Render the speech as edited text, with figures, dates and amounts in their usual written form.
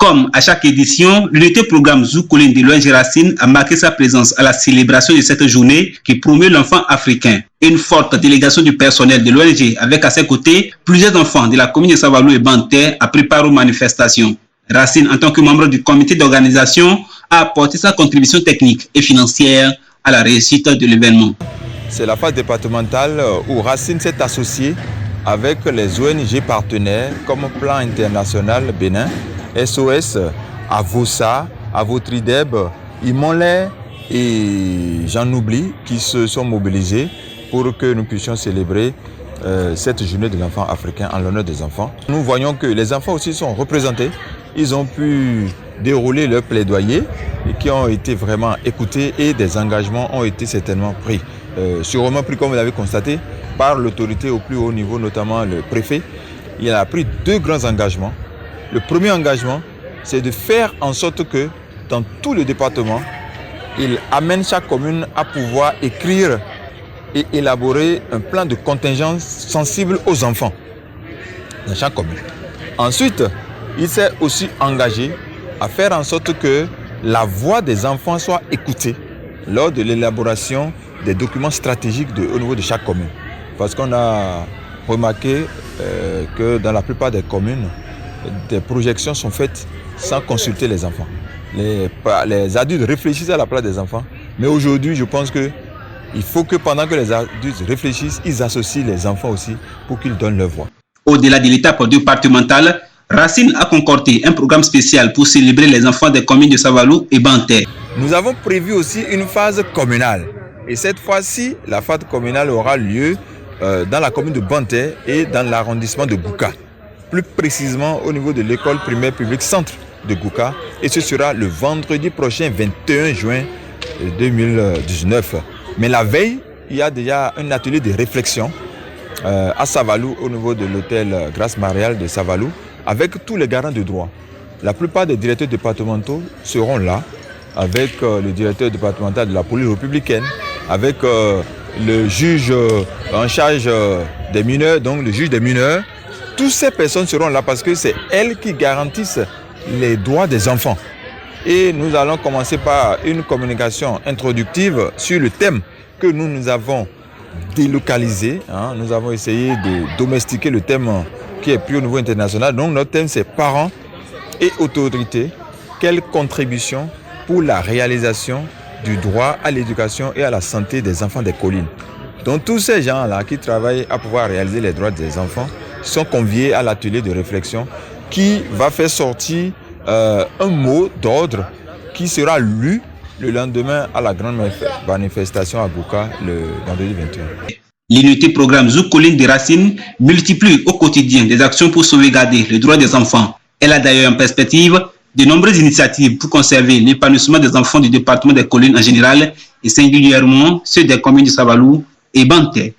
Comme à chaque édition, l'unité programme Zoukolin de l'ONG Racine a marqué sa présence à la célébration de cette journée qui promeut l'enfant africain. Une forte délégation du personnel de l'ONG avec à ses côtés plusieurs enfants de la commune de Savalou et Banter a préparé aux manifestations. Racine, en tant que membre du comité d'organisation, a apporté sa contribution technique et financière à la réussite de l'événement. C'est la phase départementale où Racine s'est associé avec les ONG partenaires comme Plan International Bénin, SOS, Avosa, Avotrideb, Imonlé et j'en oublie qui se sont mobilisés pour que nous puissions célébrer cette journée de l'enfant africain en l'honneur des enfants. Nous voyons que les enfants aussi sont représentés. Ils ont pu dérouler leur plaidoyer et qui ont été vraiment écoutés et des engagements ont été certainement pris. Sûrement pris, comme vous l'avez constaté, par l'autorité au plus haut niveau, notamment le préfet. Il a pris 2 grands engagements. Le premier engagement, c'est de faire en sorte que dans tout le département, il amène chaque commune à pouvoir écrire et élaborer un plan de contingence sensible aux enfants dans chaque commune. Ensuite, il s'est aussi engagé à faire en sorte que la voix des enfants soit écoutée lors de l'élaboration des documents stratégiques au niveau de chaque commune. Parce qu'on a remarqué que dans la plupart des communes, des projections sont faites sans consulter les enfants. Les adultes réfléchissent à la place des enfants, mais aujourd'hui, je pense qu'il faut que pendant que les adultes réfléchissent, ils associent les enfants aussi pour qu'ils donnent leur voix. Au-delà de l'étape départementale, Racine a concordé un programme spécial pour célébrer les enfants des communes de Savalou et Banter. Nous avons prévu aussi une phase communale. Et cette fois-ci, la phase communale aura lieu dans la commune de Banter et dans l'arrondissement de Gouka. Plus précisément au niveau de l'école primaire publique centre de Gouka. Et ce sera le vendredi prochain, 21 juin 2019. Mais la veille, il y a déjà un atelier de réflexion à Savalou, au niveau de l'hôtel Grâce Mariale de Savalou, avec tous les garants de droit. La plupart des directeurs départementaux seront là, avec le directeur départemental de la police républicaine, avec le juge en charge des mineurs, donc le juge des mineurs. Toutes ces personnes seront là parce que c'est elles qui garantissent les droits des enfants. Et nous allons commencer par une communication introductive sur le thème que nous avons délocalisé. Nous avons essayé de domestiquer le thème qui est pris au niveau international. Donc notre thème, c'est parents et autorités. Quelle contribution pour la réalisation du droit à l'éducation et à la santé des enfants des collines. Donc tous ces gens-là qui travaillent à pouvoir réaliser les droits des enfants sont conviés à l'atelier de réflexion qui va faire sortir un mot d'ordre qui sera lu le lendemain à la grande manifestation à Gouka le vendredi 21. L'unité programme Zoukolin de Racine multiplie au quotidien des actions pour sauvegarder les droits des enfants. Elle a d'ailleurs en perspective de nombreuses initiatives pour conserver l'épanouissement des enfants du département des collines en général et singulièrement ceux des communes de Savalou et Banter.